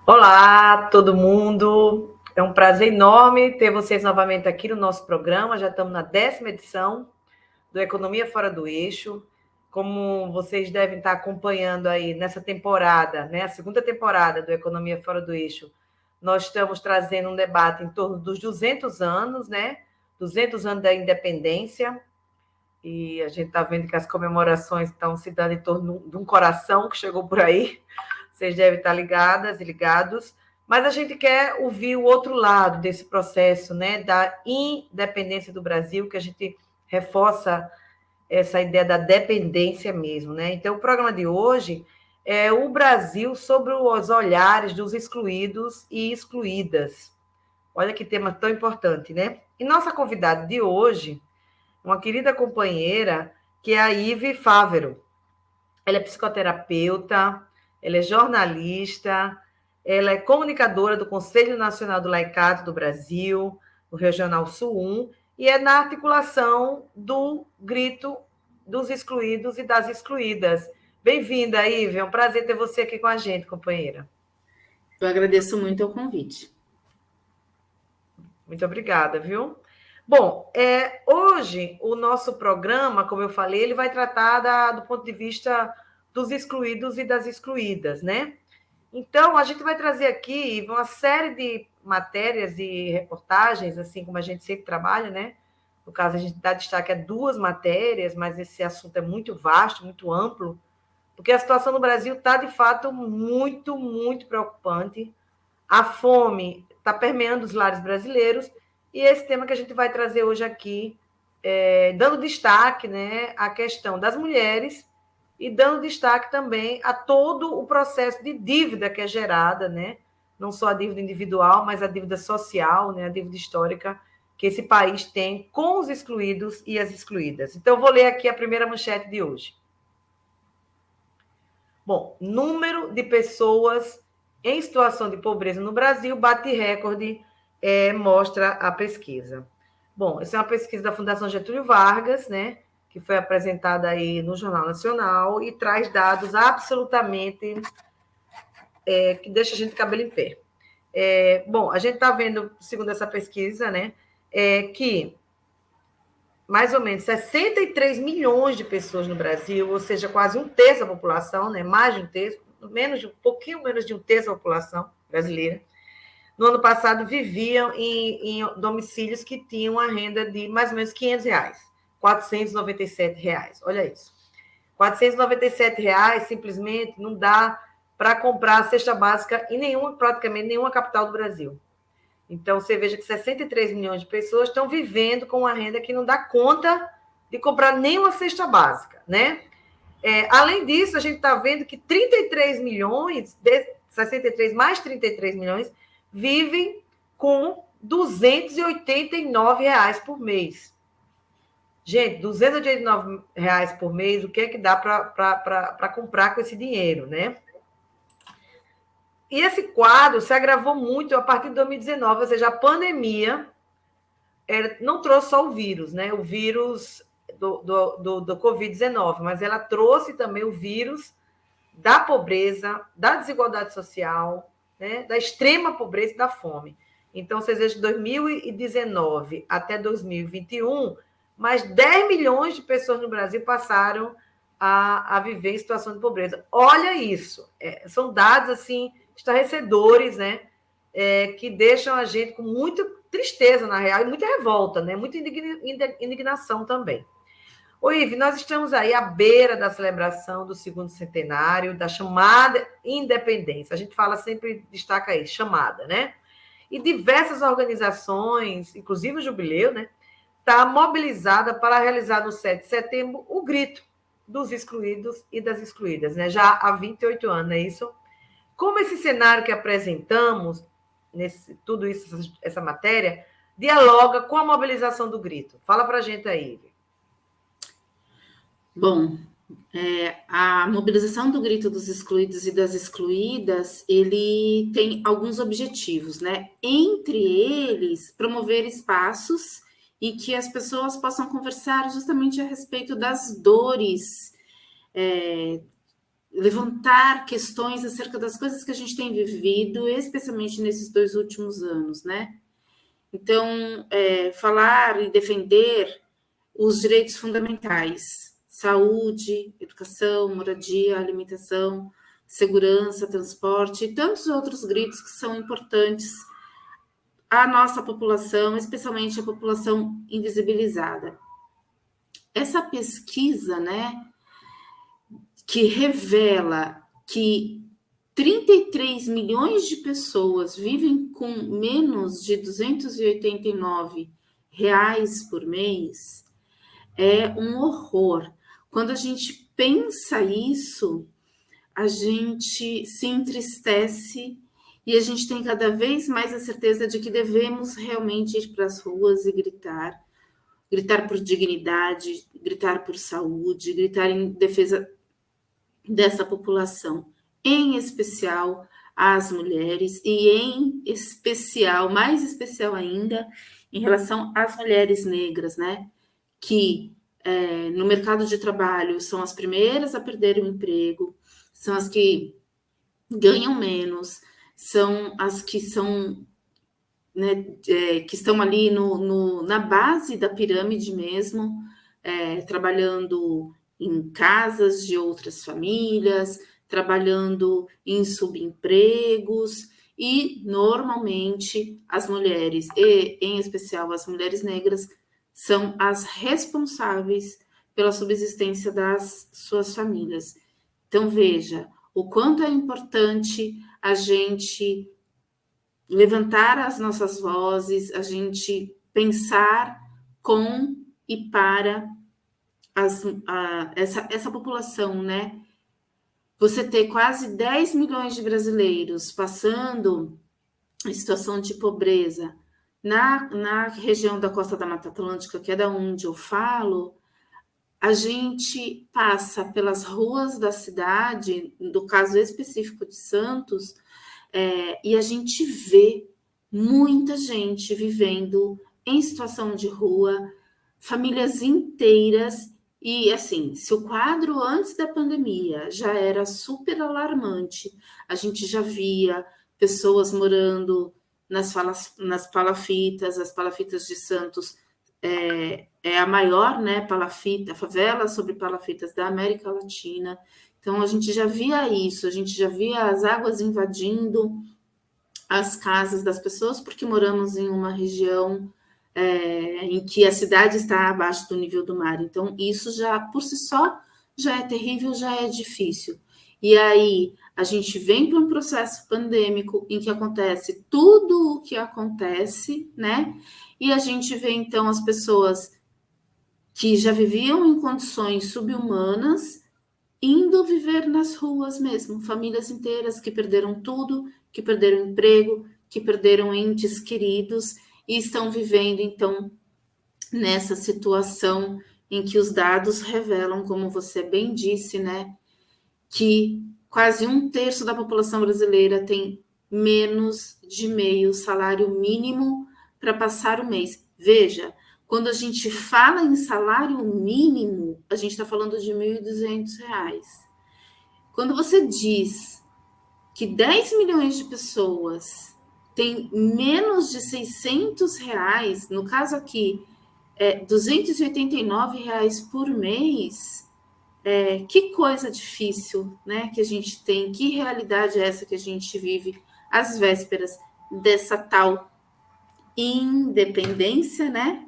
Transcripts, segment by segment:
Olá, todo mundo. É um prazer enorme ter vocês novamente aqui no nosso programa. Já estamos na 10ª edição do Economia Fora do Eixo. Como vocês devem estar acompanhando aí nessa temporada, né, a segunda temporada do Economia Fora do Eixo, nós estamos trazendo um debate em torno dos 200 anos, né? 200 anos da independência. E a gente está vendo que as comemorações estão se dando em torno de um coração que chegou por aí. Vocês devem estar ligadas e ligados. Mas a gente quer ouvir o outro lado desse processo, né, da independência do Brasil, que a gente reforça essa ideia da dependência mesmo, né? Então, o programa de hoje é o Brasil sobre os olhares dos excluídos e excluídas. Olha que tema tão importante, né? E nossa convidada de hoje, uma querida companheira, que é a Ive Fávero. Ela é psicoterapeuta, ela é jornalista, ela é comunicadora do Conselho Nacional do Laicato do Brasil, do Regional Sul 1, e é na articulação do grito dos excluídos e das excluídas. Bem-vinda, Ive, é um prazer ter você aqui com a gente, companheira. Eu agradeço muito o convite. Muito obrigada, viu? Bom, hoje o nosso programa, como eu falei, ele vai tratar do ponto de vista dos excluídos e das excluídas, né? Então, a gente vai trazer aqui uma série de matérias e reportagens, assim como a gente sempre trabalha, né? No caso, a gente dá destaque a duas matérias, mas esse assunto é muito vasto, muito amplo, porque a situação no Brasil está, de fato, muito, muito preocupante. A fome está permeando os lares brasileiros e esse tema que a gente vai trazer hoje aqui, dando destaque, né, à questão das mulheres e dando destaque também a todo o processo de dívida que é gerada, né, não só a dívida individual, mas a dívida social, né, a dívida histórica que esse país tem com os excluídos e as excluídas. Então, eu vou ler aqui a primeira manchete de hoje. Bom, número de pessoas em situação de pobreza no Brasil bate recorde, mostra a pesquisa. Bom, essa é uma pesquisa da Fundação Getúlio Vargas, né, que foi apresentada aí no Jornal Nacional e traz dados absolutamente que deixa a gente de cabelo em pé. Bom, a gente está vendo, segundo essa pesquisa, né, que mais ou menos 63 milhões de pessoas no Brasil, ou seja, quase um terço da população, né? Mais de um terço, um pouquinho menos de um terço da população brasileira, no ano passado viviam em domicílios que tinham a renda de mais ou menos R$ 500, R$ 497. Olha isso. R$ 497 simplesmente não dá para comprar a cesta básica em praticamente nenhuma capital do Brasil. Então, você veja que 63 milhões de pessoas estão vivendo com uma renda que não dá conta de comprar nenhuma cesta básica, né? Além disso, a gente está vendo que 33 milhões, 63 mais 33 milhões, vivem com R$ 289 por mês. Gente, R$ 289 por mês, o que é que dá para comprar com esse dinheiro, né? E esse quadro se agravou muito a partir de 2019, ou seja, a pandemia não trouxe só o vírus, né? O vírus do Covid-19, mas ela trouxe também o vírus da pobreza, da desigualdade social, né? Da extrema pobreza e da fome. Então, vocês vejam, de 2019 até 2021, mais 10 milhões de pessoas no Brasil passaram a viver em situação de pobreza. Olha isso, são dados assim estarrecedores, né? Que deixam a gente com muita tristeza, na real, e muita revolta, né? Muita indignação também. Ô, Ive, nós estamos aí à beira da celebração do segundo centenário da chamada independência. A gente fala sempre, destaca aí, chamada, né? E diversas organizações, inclusive o Jubileu, né? Está mobilizada para realizar no 7 de setembro o grito dos excluídos e das excluídas, né? Já há 28 anos, não é isso? Como esse cenário que apresentamos, tudo isso, essa matéria, dialoga com a mobilização do grito? Fala para a gente aí, Ive. Bom, a mobilização do grito dos excluídos e das excluídas, ele tem alguns objetivos, né? Entre eles, promover espaços e que as pessoas possam conversar justamente a respeito das dores levantar questões acerca das coisas que a gente tem vivido, especialmente nesses 2 últimos anos, né? Então, falar e defender os direitos fundamentais, saúde, educação, moradia, alimentação, segurança, transporte e tantos outros gritos que são importantes à nossa população, especialmente a população invisibilizada. Essa pesquisa, né, que revela que 33 milhões de pessoas vivem com menos de 289 reais por mês, é um horror. Quando a gente pensa isso, a gente se entristece e a gente tem cada vez mais a certeza de que devemos realmente ir para as ruas e gritar por dignidade, gritar por saúde, gritar em defesa dessa população, em especial as mulheres e em especial, mais especial ainda, em relação às mulheres negras, né? Que no mercado de trabalho são as primeiras a perder o emprego, são as que ganham menos, são as que são, né, que estão ali na base da pirâmide mesmo, trabalhando em casas de outras famílias, trabalhando em subempregos, e normalmente as mulheres, e em especial as mulheres negras, são as responsáveis pela subsistência das suas famílias. Então, veja o quanto é importante a gente levantar as nossas vozes, a gente pensar com e para essa população, né? Você ter quase 10 milhões de brasileiros passando em situação de pobreza na região da costa da Mata Atlântica, que é da onde eu falo, a gente passa pelas ruas da cidade, no caso específico de Santos, e a gente vê muita gente vivendo em situação de rua, famílias inteiras. E assim, se o quadro antes da pandemia já era super alarmante, a gente já via pessoas morando nas palafitas, as palafitas de Santos é a maior, né, palafita, favela sobre palafitas da América Latina. Então a gente já via isso, a gente já via as águas invadindo as casas das pessoas, porque moramos em uma região em que a cidade está abaixo do nível do mar. Então, isso já, por si só, já é terrível, já é difícil. E aí, a gente vem para um processo pandêmico em que acontece tudo o que acontece, né? E a gente vê, então, as pessoas que já viviam em condições subhumanas indo viver nas ruas mesmo, famílias inteiras que perderam tudo, que perderam emprego, que perderam entes queridos e estão vivendo, então, nessa situação em que os dados revelam, como você bem disse, né, que quase 1/3 da população brasileira tem menos de meio salário mínimo para passar o mês. Veja, quando a gente fala em salário mínimo, a gente está falando de R$ 1.200. Quando você diz que 10 milhões de pessoas têm menos de R$ 600, no caso aqui, R$ 289 por mês, que coisa difícil, né, que a gente tem, que realidade é essa que a gente vive às vésperas dessa tal independência, né,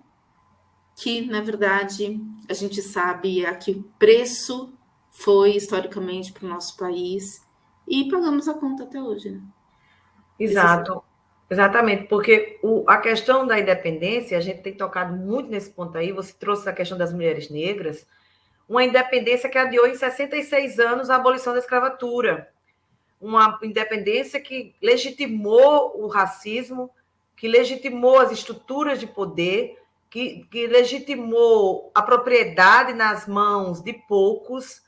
que, na verdade, a gente sabe a que preço foi historicamente para o nosso país e pagamos a conta até hoje, né? Exato, exatamente, porque a questão da independência, a gente tem tocado muito nesse ponto aí, você trouxe a questão das mulheres negras, uma independência que adiou em 66 anos a abolição da escravatura, uma independência que legitimou o racismo, que legitimou as estruturas de poder, que legitimou a propriedade nas mãos de poucos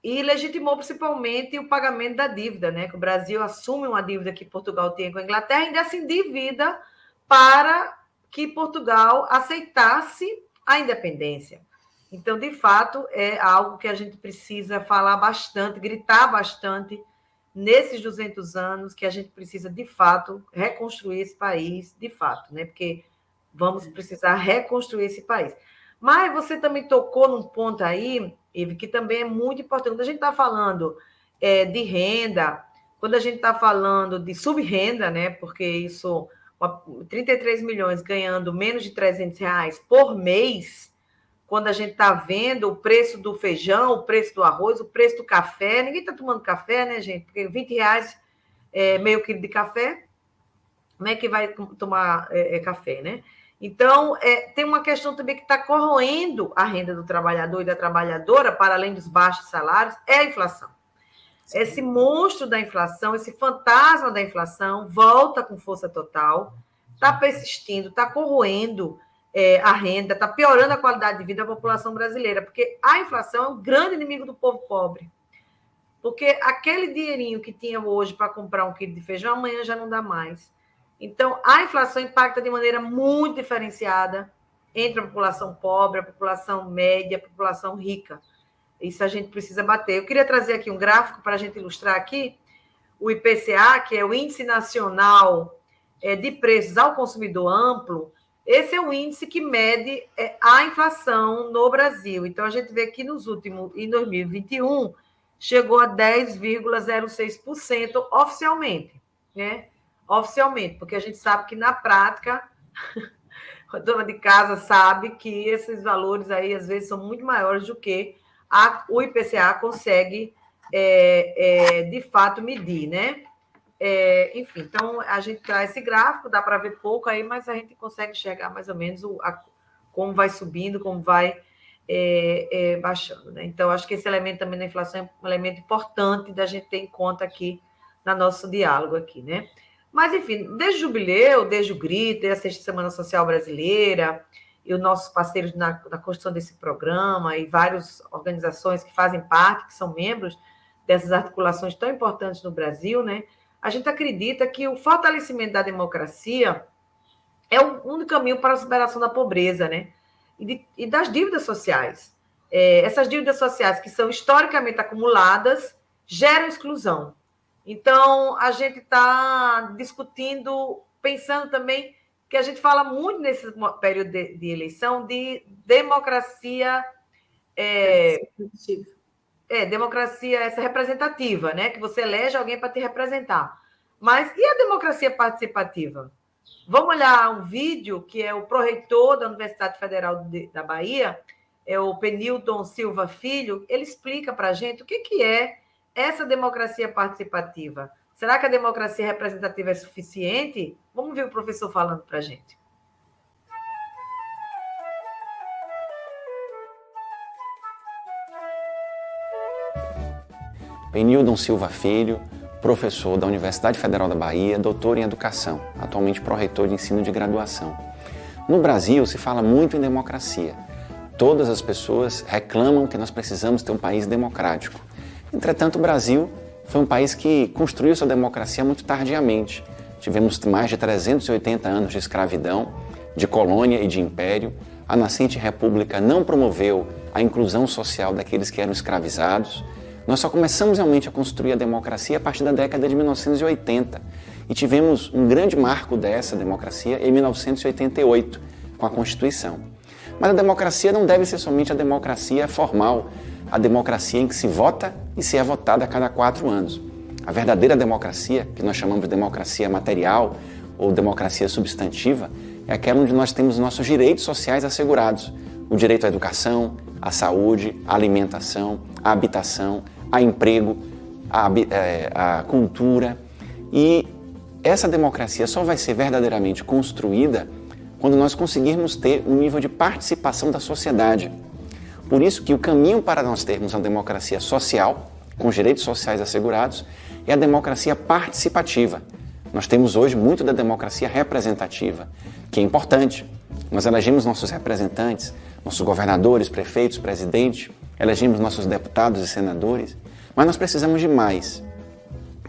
e legitimou principalmente o pagamento da dívida, né? Que o Brasil assume uma dívida que Portugal tinha com a Inglaterra e ainda se endivida para que Portugal aceitasse a independência. Então, de fato, é algo que a gente precisa falar bastante, gritar bastante nesses 200 anos, que a gente precisa, de fato, reconstruir esse país, de fato, né? Porque vamos precisar reconstruir esse país. Mas você também tocou num ponto aí, Eve, que também é muito importante. Quando a gente está falando de renda, quando a gente está falando de subrenda, né? Porque isso, 33 milhões ganhando menos de R$300 por mês, quando a gente está vendo o preço do feijão, o preço do arroz, o preço do café, ninguém está tomando café, né, gente? Porque R$20 meio quilo de café, como é que vai tomar café, né? Então, tem uma questão também que está corroendo a renda do trabalhador e da trabalhadora, para além dos baixos salários, é a inflação. Sim. Esse monstro da inflação, esse fantasma da inflação, volta com força total, está persistindo, está corroendo a renda, está piorando a qualidade de vida da população brasileira, porque a inflação é um grande inimigo do povo pobre. Porque aquele dinheirinho que tinha hoje para comprar 1 quilo de feijão, amanhã já não dá mais. Então, a inflação impacta de maneira muito diferenciada entre a população pobre, a população média, a população rica. Isso a gente precisa bater. Eu queria trazer aqui um gráfico para a gente ilustrar aqui o IPCA, que é o Índice Nacional de Preços ao Consumidor Amplo. Esse é o índice que mede a inflação no Brasil. Então, a gente vê que em 2021, chegou a 10,06% oficialmente, né? Oficialmente, porque a gente sabe que na prática, a dona de casa sabe que esses valores aí, às vezes, são muito maiores do que o IPCA consegue, de fato, medir, né? Enfim, então a gente traz esse gráfico, dá para ver pouco aí, mas a gente consegue enxergar mais ou menos como vai subindo, como vai baixando, né? Então, acho que esse elemento também da inflação é um elemento importante da gente ter em conta aqui no nosso diálogo aqui, né? Mas, enfim, desde o Jubileu, desde o GRIT, desde a Sexta Semana Social Brasileira, e os nossos parceiros na construção desse programa, e várias organizações que fazem parte, que são membros dessas articulações tão importantes no Brasil, né? A gente acredita que o fortalecimento da democracia é o único caminho para a superação da pobreza, né? E das dívidas sociais. Essas dívidas sociais que são historicamente acumuladas geram exclusão. Então, a gente está discutindo, pensando também, que a gente fala muito nesse período de eleição de democracia... democracia essa representativa, né? Que você elege alguém para te representar. Mas e a democracia participativa? Vamos olhar um vídeo que é o pró-reitor da Universidade Federal da Bahia, é o Penilton Silva Filho, ele explica para a gente o que é essa democracia participativa. Será que a democracia representativa é suficiente? Vamos ver o professor falando para a gente. Penilton Silva Filho, professor da Universidade Federal da Bahia, doutor em Educação, atualmente pró-reitor de ensino de graduação. No Brasil se fala muito em democracia. Todas as pessoas reclamam que nós precisamos ter um país democrático. Entretanto, o Brasil foi um país que construiu sua democracia muito tardiamente. Tivemos mais de 380 anos de escravidão, de colônia e de império. A nascente república não promoveu a inclusão social daqueles que eram escravizados. Nós só começamos realmente a construir a democracia a partir da década de 1980 e tivemos um grande marco dessa democracia em 1988, com a Constituição. Mas a democracia não deve ser somente a democracia formal, a democracia em que se vota e se é votada a cada 4 anos. A verdadeira democracia, que nós chamamos de democracia material ou democracia substantiva, é aquela onde nós temos nossos direitos sociais assegurados. O direito à educação, à saúde, à alimentação, à habitação, a emprego, a cultura. E essa democracia só vai ser verdadeiramente construída quando nós conseguirmos ter um nível de participação da sociedade. Por isso que o caminho para nós termos uma democracia social, com os direitos sociais assegurados, é a democracia participativa. Nós temos hoje muito da democracia representativa, que é importante. Nós elegemos nossos representantes, nossos governadores, prefeitos, presidentes, elegemos nossos deputados e senadores, mas nós precisamos de mais.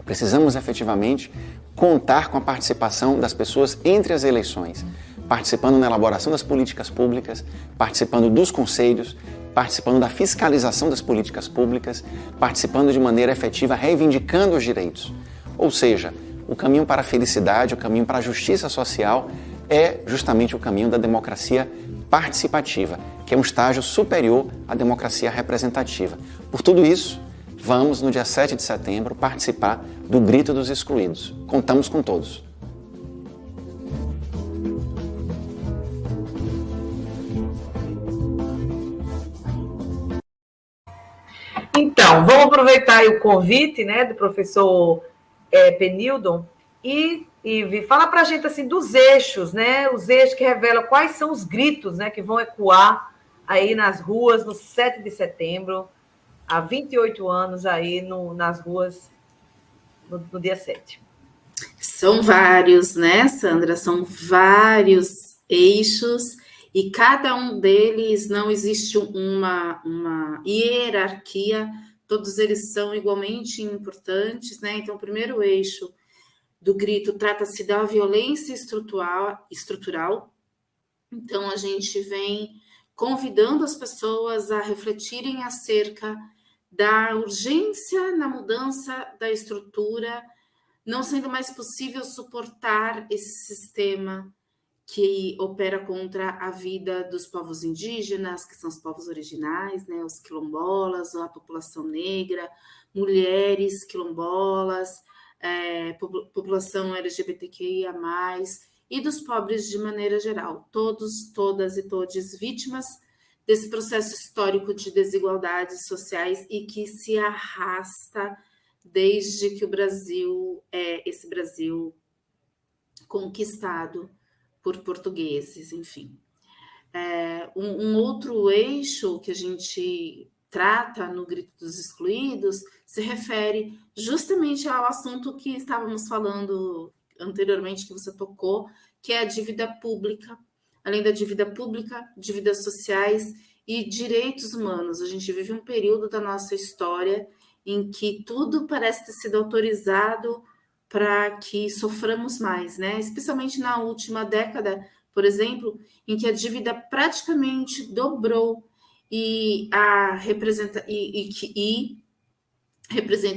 Precisamos efetivamente contar com a participação das pessoas entre as eleições, participando na elaboração das políticas públicas, participando dos conselhos, participando da fiscalização das políticas públicas, participando de maneira efetiva, reivindicando os direitos. Ou seja, o caminho para a felicidade, o caminho para a justiça social é justamente o caminho da democracia participativa, que é um estágio superior à democracia representativa. Por tudo isso, vamos, no dia 7 de setembro, participar do Grito dos Excluídos. Contamos com todos. Então, vamos aproveitar aí o convite, né, do professor Penildon e fala para a gente assim dos eixos, né, os eixos que revelam quais são os gritos, né, que vão ecoar aí nas ruas no 7 de setembro, há 28 anos aí nas ruas no dia 7. São vários, né, Sandra? São vários eixos e cada um deles não existe uma hierarquia, todos eles são igualmente importantes, né? Então, o primeiro eixo do grito trata-se da violência estrutural. Então, a gente vem convidando as pessoas a refletirem acerca da urgência na mudança da estrutura, não sendo mais possível suportar esse sistema que opera contra a vida dos povos indígenas, que são os povos originais, né, os quilombolas, a população negra, mulheres quilombolas, população LGBTQIA+, e dos pobres de maneira geral, todos, todas e todes vítimas desse processo histórico de desigualdades sociais e que se arrasta desde que o Brasil é esse Brasil conquistado por portugueses, enfim. Um outro eixo que a gente trata no Grito dos Excluídos se refere justamente ao assunto que estávamos falando anteriormente, que você tocou, que é a dívida pública. Além da dívida pública, dívidas sociais e direitos humanos. A gente vive um período da nossa história em que tudo parece ter sido autorizado para que soframos mais, né? Especialmente na última década, por exemplo, em que a dívida praticamente dobrou e representa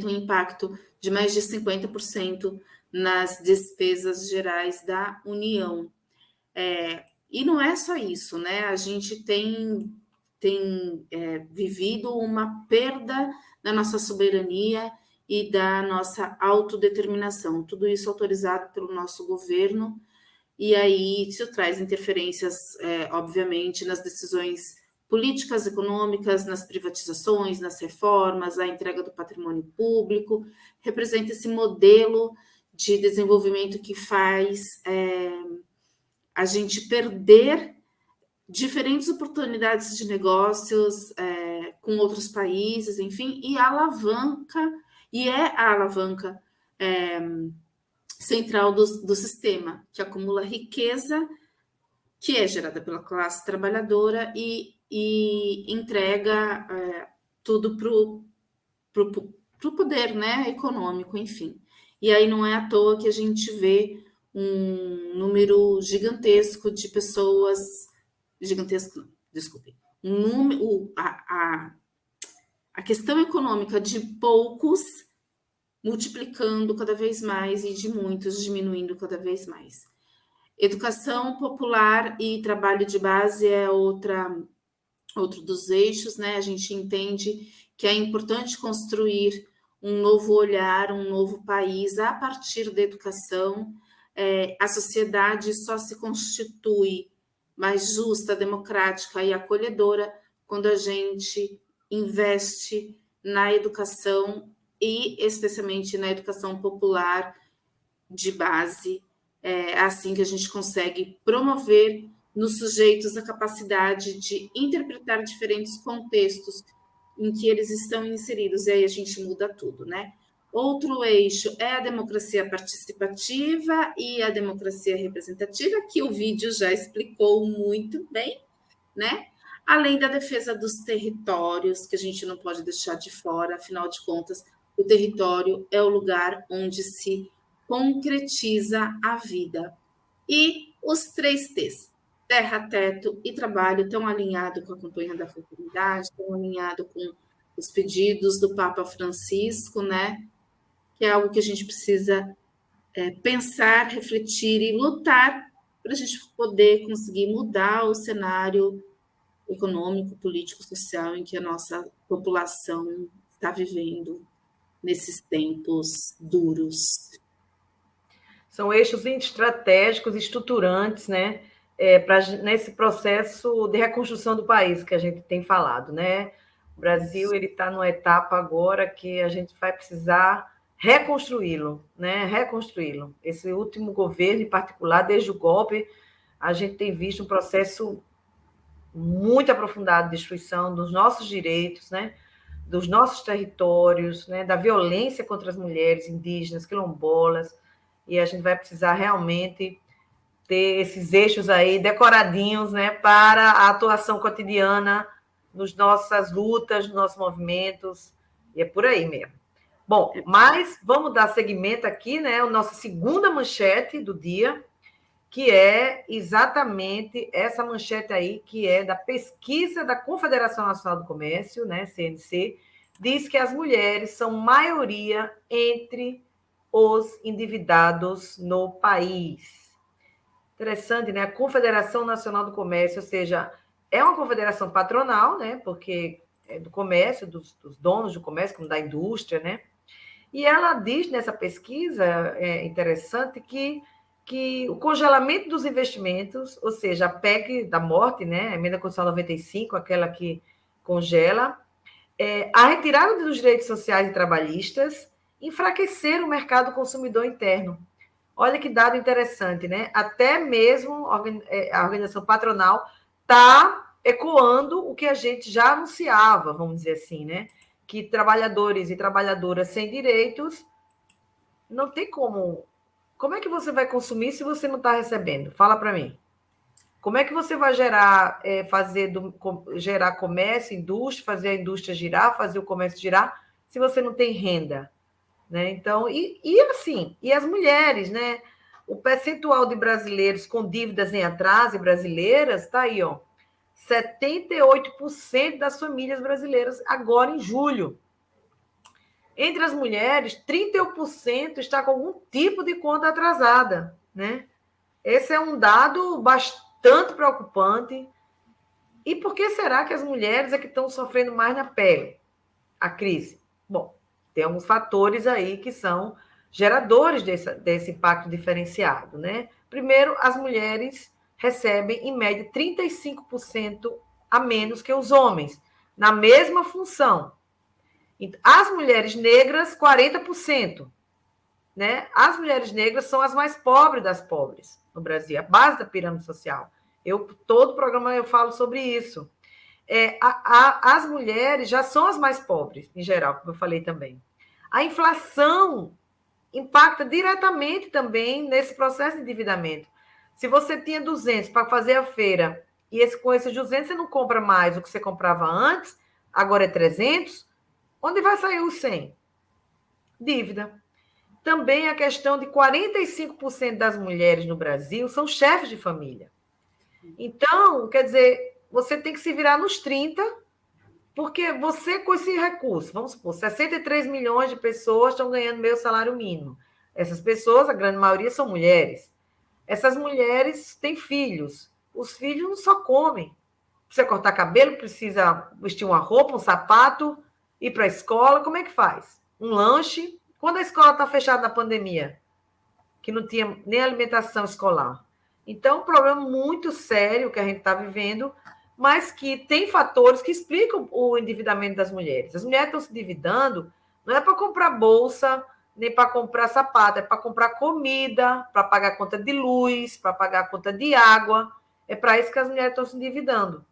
um impacto de mais de 50% nas despesas gerais da União. E não é só isso, né? A gente tem vivido uma perda da nossa soberania e da nossa autodeterminação. Tudo isso autorizado pelo nosso governo, e aí isso traz interferências, obviamente, nas decisões políticas, econômicas, nas privatizações, nas reformas, a entrega do patrimônio público, representa esse modelo de desenvolvimento que faz a gente perder diferentes oportunidades de negócios com outros países, enfim, e a alavanca central do sistema, que acumula riqueza, que é gerada pela classe trabalhadora e entrega tudo para o poder, né, econômico, enfim. E aí não é à toa que a gente vê um número gigantesco de pessoas, a questão econômica de poucos multiplicando cada vez mais e de muitos diminuindo cada vez mais. Educação popular e trabalho de base é outro dos eixos, né? A gente entende que é importante construir um novo olhar, um novo país a partir da educação. A sociedade só se constitui mais justa, democrática e acolhedora quando a gente investe na educação e especialmente na educação popular de base. É assim que a gente consegue promover nos sujeitos a capacidade de interpretar diferentes contextos em que eles estão inseridos, e aí a gente muda tudo, né? Outro eixo é a democracia participativa e a democracia representativa, que o vídeo já explicou muito bem, né? Além da defesa dos territórios, que a gente não pode deixar de fora, afinal de contas, o território é o lugar onde se concretiza a vida. E os 3 T's. terra, teto e trabalho estão alinhados com a campanha da fraternidade, estão alinhados com os pedidos do Papa Francisco, né? Que é algo que a gente precisa pensar, refletir e lutar para a gente poder conseguir mudar o cenário econômico, político, social em que a nossa população está vivendo nesses tempos duros. São eixos estratégicos, estruturantes, né? Nesse processo de reconstrução do país que a gente tem falado, né? O Brasil ele está numa etapa agora que a gente vai precisar reconstruí-lo, né? Reconstruí-lo. Esse último governo, em particular, desde o golpe, a gente tem visto um processo muito aprofundado de destruição dos nossos direitos, né? Dos nossos territórios, né? Da violência contra as mulheres indígenas, quilombolas, e a gente vai precisar realmente ter esses eixos aí decoradinhos, né, para a atuação cotidiana nas nossas lutas, nos nossos movimentos, e é por aí mesmo. Bom, mas vamos dar seguimento aqui, né, a nossa segunda manchete do dia, que é exatamente essa manchete aí, que é da pesquisa da Confederação Nacional do Comércio, né, CNC, diz que as mulheres são maioria entre os endividados no país. Interessante, né? A Confederação Nacional do Comércio, ou seja, é uma confederação patronal, né? Porque é do comércio, dos donos do comércio, como da indústria, né? E ela diz nessa pesquisa, é interessante, que o congelamento dos investimentos, ou seja, a PEC da morte, né? A Emenda Constitucional 95, aquela que congela, a retirada dos direitos sociais e trabalhistas, enfraquecer o mercado consumidor interno. Olha que dado interessante, né? Até mesmo a organização patronal está ecoando o que a gente já anunciava, vamos dizer assim, né? Que trabalhadores e trabalhadoras sem direitos não tem como. Como é que você vai consumir se você não está recebendo? Fala para mim. Como é que você vai gerar, gerar comércio, indústria, fazer a indústria girar, fazer o comércio girar, se você não tem renda? Né? Então, assim, e as mulheres, né? O percentual de brasileiros com dívidas em atraso brasileiras está aí, ó. 78% das famílias brasileiras agora em julho. Entre as mulheres, 31% está com algum tipo de conta atrasada, né? Esse é um dado bastante preocupante. E por que será que as mulheres é que estão sofrendo mais na pele a crise? Bom, tem alguns fatores aí que são geradores desse impacto diferenciado, né? Primeiro, as mulheres recebem, em média, 35% a menos que os homens, na mesma função. As mulheres negras, 40%. Né? As mulheres negras são as mais pobres das pobres no Brasil, a base da pirâmide social. Todo programa eu falo sobre isso. As mulheres já são as mais pobres, em geral, como eu falei também. A inflação impacta diretamente também nesse processo de endividamento. Se você tinha 200 para fazer a feira e com esses 200 você não compra mais o que você comprava antes, agora é 300, onde vai sair os 100? Dívida. Também a questão de 45% das mulheres no Brasil são chefes de família. Então, quer dizer, você tem que se virar nos 30, porque você, com esse recurso, vamos supor, 63 milhões de pessoas estão ganhando meio salário mínimo. Essas pessoas, a grande maioria, são mulheres. Essas mulheres têm filhos. Os filhos não só comem. Precisa cortar cabelo, precisa vestir uma roupa, um sapato, ir para a escola. Como é que faz? Um lanche. Quando a escola está fechada na pandemia, que não tinha nem alimentação escolar. Então, um problema muito sério que a gente está vivendo, mas que tem fatores que explicam o endividamento das mulheres. As mulheres estão se endividando, não é para comprar bolsa, nem para comprar sapato, é para comprar comida, para pagar a conta de luz, para pagar a conta de água. É para isso que as mulheres estão se endividando.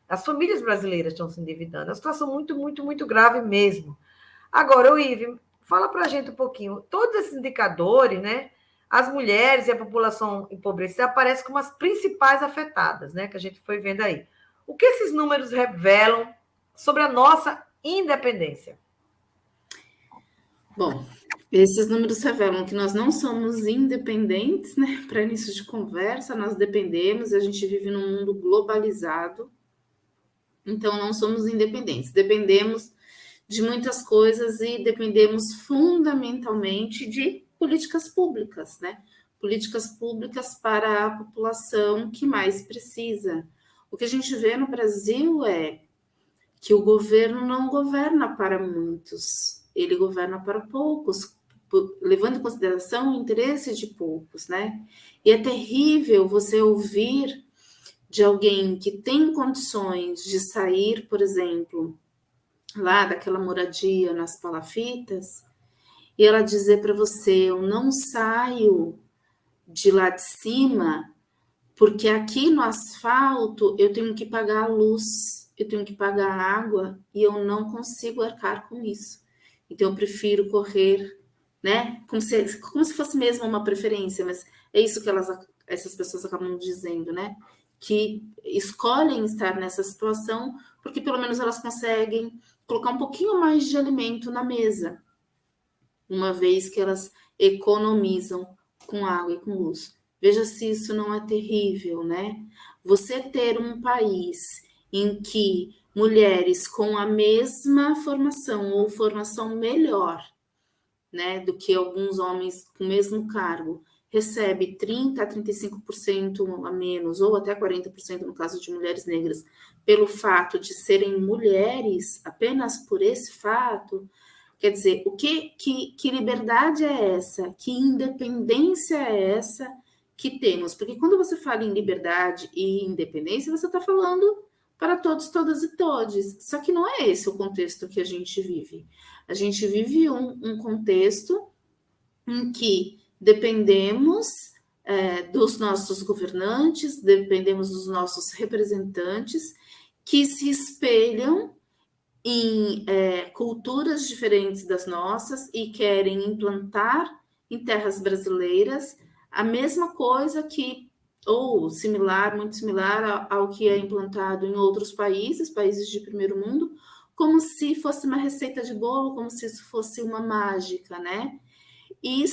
As famílias brasileiras estão se endividando. É uma situação muito, muito, muito grave mesmo. Agora, Ive, fala para a gente um pouquinho. Todos esses indicadores, né? As mulheres e a população empobrecida aparecem como as principais afetadas, né? Que a gente foi vendo aí. O que esses números revelam sobre a nossa independência? Bom, Esses números revelam que nós não somos independentes, né? Para início de conversa, nós dependemos, a gente vive num mundo globalizado, então não somos independentes. Dependemos de muitas coisas e dependemos fundamentalmente de políticas públicas, né? Políticas públicas para a população que mais precisa. O que a gente vê no Brasil é que o governo não governa para muitos, ele governa para poucos, levando em consideração o interesse de poucos, né? E é terrível você ouvir de alguém que tem condições de sair, por exemplo, lá daquela moradia nas palafitas, e ela dizer para você: eu não saio de lá de cima, porque aqui no asfalto eu tenho que pagar a luz, eu tenho que pagar a água, e eu não consigo arcar com isso. Então eu prefiro correr, né? Como se fosse mesmo uma preferência, mas é isso que essas pessoas acabam dizendo, né? Que escolhem estar nessa situação porque pelo menos elas conseguem colocar um pouquinho mais de alimento na mesa, uma vez que elas economizam com água e com luz. Veja se isso não é terrível, né? Você ter um país em que mulheres com a mesma formação ou formação melhor, né, do que alguns homens com o mesmo cargo, recebe 30% a 35% a menos, ou até 40% no caso de mulheres negras, pelo fato de serem mulheres, apenas por esse fato. Quer dizer, que liberdade é essa? Que independência é essa que temos? Porque quando você fala em liberdade e independência, você está falando para todos, todas e todes. Só que não é esse o contexto que a gente vive. A gente vive um contexto em que dependemos dos nossos governantes, dependemos dos nossos representantes, que se espelham em culturas diferentes das nossas e querem implantar em terras brasileiras a mesma coisa que, ou similar, muito similar ao que é implantado em outros países de primeiro mundo, como se fosse uma receita de bolo, como se isso fosse uma mágica, né? E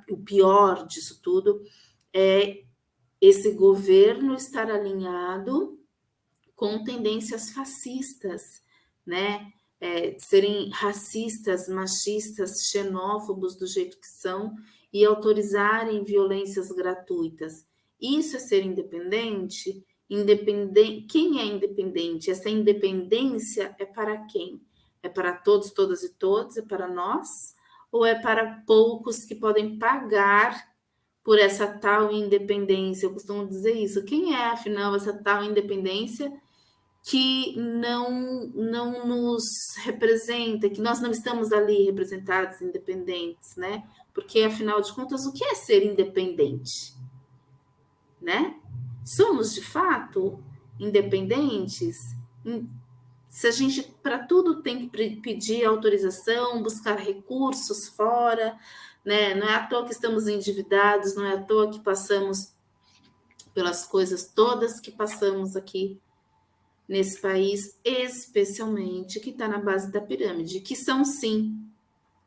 o pior disso tudo é esse governo estar alinhado com tendências fascistas, né? Serem racistas, machistas, xenófobos do jeito que são e autorizarem violências gratuitas. Isso é ser independente? Quem é independente? Essa independência é para quem? É para todos, todas e todos? É para nós? Ou é para poucos que podem pagar por essa tal independência? Eu costumo dizer isso. Quem é, afinal, essa tal independência que não nos representa, que nós não estamos ali representados, independentes, né? Porque, afinal de contas, o que é ser independente? Né? Somos, de fato, independentes? Se a gente, para tudo, tem que pedir autorização, buscar recursos fora, né? Não é à toa que estamos endividados, não é à toa que passamos pelas coisas todas que passamos aqui nesse país, especialmente que está na base da pirâmide, que são, sim,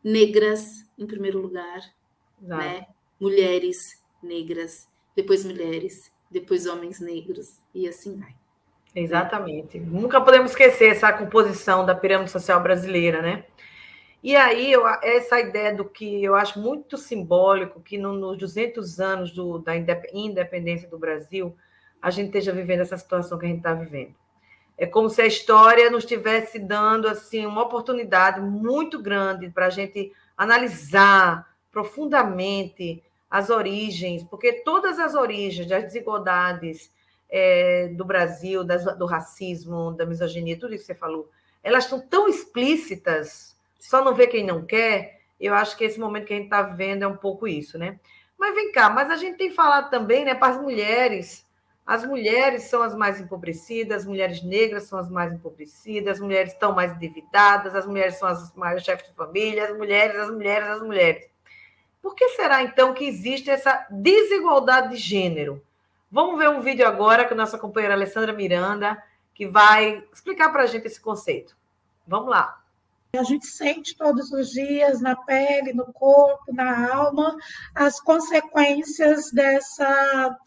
negras, em primeiro lugar, né? Mulheres negras, depois mulheres, depois homens negros, e assim vai. Exatamente. Né? Nunca podemos esquecer essa composição da pirâmide social brasileira, né? E aí, essa ideia do que eu acho muito simbólico, que nos 200 anos da independência do Brasil, a gente esteja vivendo essa situação que a gente está vivendo. É como se a história nos estivesse dando assim, uma oportunidade muito grande para a gente analisar profundamente as origens, porque todas as origens das desigualdades do Brasil, do racismo, da misoginia, tudo isso que você falou, elas estão tão explícitas, só não vê quem não quer. Eu acho que esse momento que a gente está vivendo é um pouco isso, né? Mas vem cá, mas a gente tem falado também, né, para as mulheres. As mulheres são as mais empobrecidas, as mulheres negras são as mais empobrecidas, as mulheres estão mais endividadas, as mulheres são as maiores chefes de família, as mulheres. Por que será, então, que existe essa desigualdade de gênero? Vamos ver um vídeo agora com a nossa companheira Alessandra Miranda, que vai explicar para a gente esse conceito. Vamos lá. A gente sente todos os dias, na pele, no corpo, na alma, as consequências dessa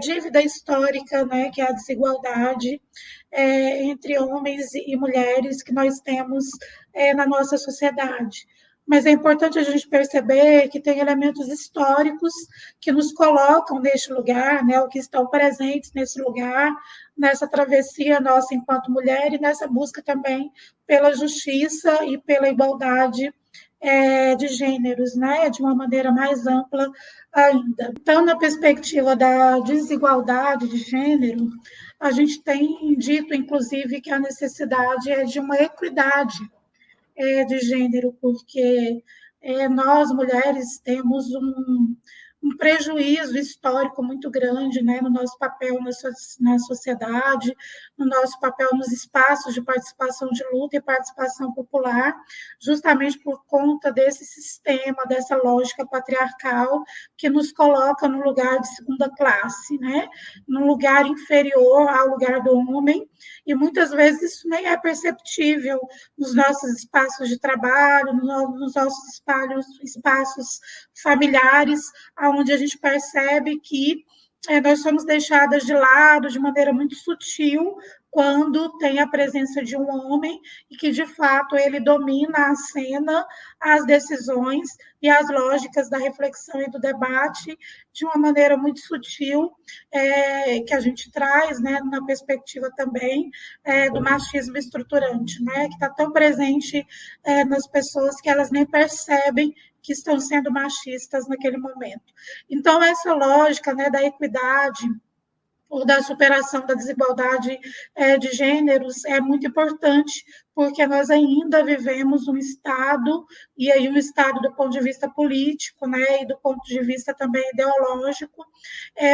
dívida histórica, né, que é a desigualdade entre homens e mulheres que nós temos na nossa sociedade. Mas é importante a gente perceber que tem elementos históricos que nos colocam neste lugar, né, ou que estão presentes nesse lugar, nessa travessia nossa enquanto mulher e nessa busca também pela justiça e pela igualdade de gêneros, né, de uma maneira mais ampla ainda. Então, na perspectiva da desigualdade de gênero, a gente tem dito, inclusive, que a necessidade é de uma equidade de gênero, porque nós, mulheres, temos um prejuízo histórico muito grande, né, no nosso papel na sociedade, no nosso papel nos espaços de participação de luta e participação popular, justamente por conta desse sistema, dessa lógica patriarcal que nos coloca no lugar de segunda classe, né, num lugar inferior ao lugar do homem, e muitas vezes isso nem é perceptível nos nossos espaços de trabalho, nos nossos espaços familiares, onde a gente percebe que nós somos deixadas de lado de maneira muito sutil quando tem a presença de um homem e que, de fato, ele domina a cena, as decisões e as lógicas da reflexão e do debate de uma maneira muito sutil, que a gente traz, né, na perspectiva também do machismo estruturante, né, que está tão presente nas pessoas que elas nem percebem que estão sendo machistas naquele momento. Então, essa lógica, né, da equidade ou da superação da desigualdade de gêneros é muito importante, porque nós ainda vivemos um Estado, e aí um Estado do ponto de vista político, né, e do ponto de vista também ideológico,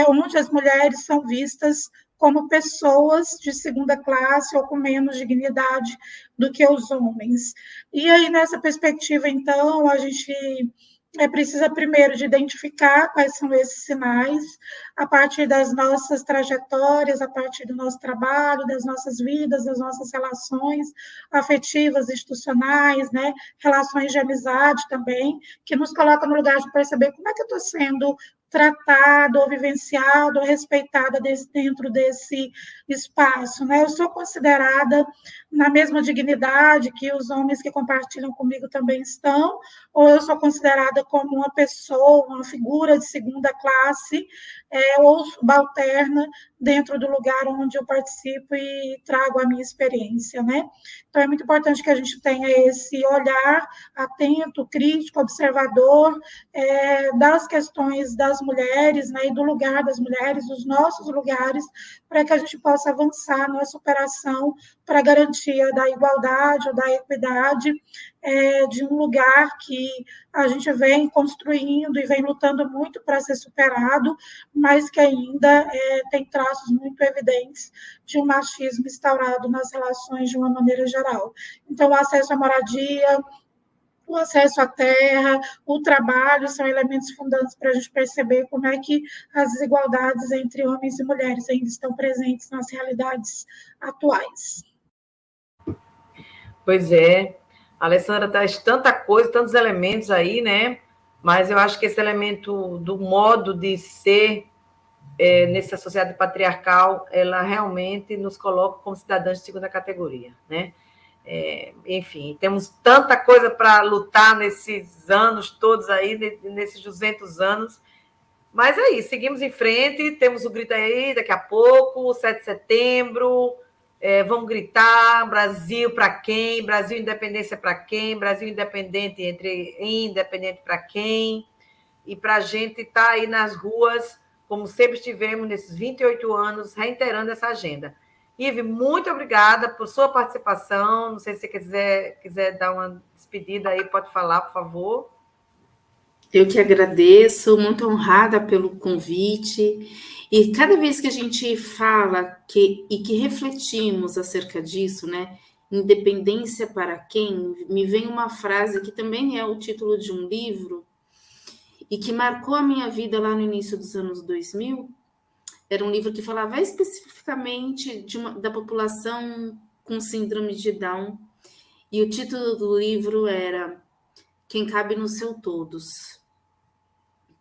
onde as mulheres são vistas como pessoas de segunda classe ou com menos dignidade do que os homens. E aí, nessa perspectiva, então, a gente precisa primeiro de identificar quais são esses sinais, a partir das nossas trajetórias, a partir do nosso trabalho, das nossas vidas, das nossas relações afetivas, institucionais, né? Relações de amizade também, que nos colocam no lugar de perceber como é que eu estou sendo tratado, ou vivenciado, ou respeitada dentro desse espaço, né? Eu sou considerada na mesma dignidade que os homens que compartilham comigo também estão, ou eu sou considerada como uma pessoa, uma figura de segunda classe, ou subalterna dentro do lugar onde eu participo e trago a minha experiência, né? Então, é muito importante que a gente tenha esse olhar atento, crítico, observador das questões das mulheres, né, e do lugar das mulheres, dos nossos lugares, para que a gente possa avançar na superação para a garantia da igualdade ou da equidade de um lugar que a gente vem construindo e vem lutando muito para ser superado, mas que ainda tem traços muito evidentes de um machismo instaurado nas relações de uma maneira geral. Então, o acesso à moradia, o acesso à terra, o trabalho são elementos fundantes para a gente perceber como é que as desigualdades entre homens e mulheres ainda estão presentes nas realidades atuais. Pois é, a Alessandra traz tanta coisa, tantos elementos aí, né? Mas eu acho que esse elemento do modo de ser nessa sociedade patriarcal, ela realmente nos coloca como cidadãs de segunda categoria, né? Enfim, temos tanta coisa para lutar nesses anos todos aí, nesses 200 anos, mas é isso, seguimos em frente, temos o grito aí daqui a pouco, o 7 de setembro, vamos gritar, Brasil para quem, Brasil independência para quem, Brasil independente independente para quem, e para a gente estar aí nas ruas, como sempre estivemos nesses 28 anos, reiterando essa agenda. Ive, muito obrigada por sua participação. Não sei se você quiser dar uma despedida aí, pode falar, por favor. Eu que agradeço, muito honrada pelo convite. E cada vez que a gente fala e que refletimos acerca disso, né? Independência para quem? Me vem uma frase que também é o título de um livro e que marcou a minha vida lá no início dos anos 2000. Era um livro que falava especificamente da população com síndrome de Down. E o título do livro era Quem Cabe no Seu Todos.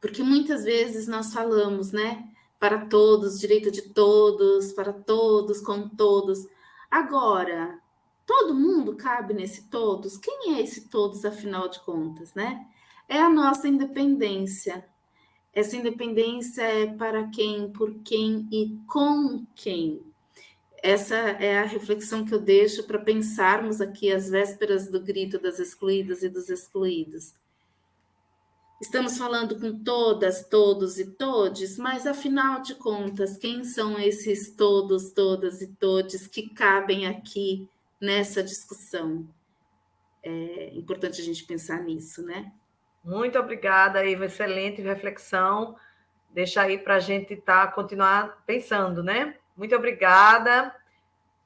Porque muitas vezes nós falamos, né? Para todos, direito de todos, para todos, com todos. Agora, todo mundo cabe nesse todos? Quem é esse todos, afinal de contas, né? É a nossa independência. Essa independência é para quem, por quem e com quem. Essa é a reflexão que eu deixo para pensarmos aqui às vésperas do grito das excluídas e dos excluídos. Estamos falando com todas, todos e todes, mas afinal de contas, quem são esses todos, todas e todes que cabem aqui nessa discussão? É importante a gente pensar nisso, né? Muito obrigada, Iva. Excelente reflexão. Deixa aí para a gente continuar pensando, né? Muito obrigada.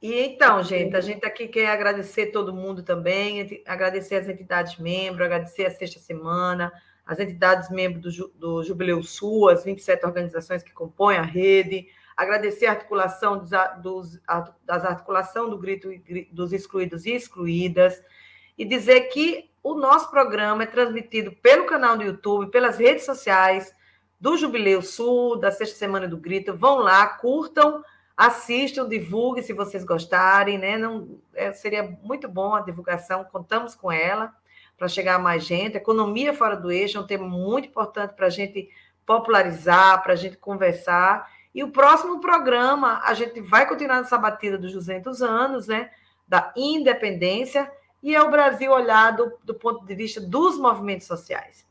E então, gente, a gente aqui quer agradecer todo mundo também, agradecer as entidades membros, agradecer a Sexta Semana, as entidades membros do Jubileu Sul, as 27 organizações que compõem a rede, agradecer a articulação das articulação do grito dos excluídos e excluídas, e dizer que o nosso programa é transmitido pelo canal do YouTube, pelas redes sociais do Jubileu Sul, da Sexta Semana do Grito. Vão lá, curtam, assistam, divulguem se vocês gostarem, né? Seria muito bom a divulgação, contamos com ela para chegar a mais gente. Economia fora do eixo é um tema muito importante para a gente popularizar, para a gente conversar. E o próximo programa, a gente vai continuar nessa batida dos 200 anos, né? Da independência, e é o Brasil olhado do ponto de vista dos movimentos sociais.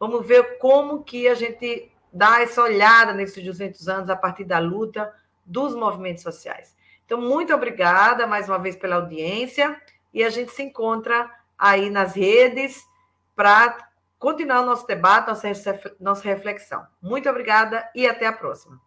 Vamos ver como que a gente dá essa olhada nesses 200 anos a partir da luta dos movimentos sociais. Então, muito obrigada mais uma vez pela audiência, e a gente se encontra aí nas redes para continuar o nosso debate, nossa reflexão. Muito obrigada e até a próxima.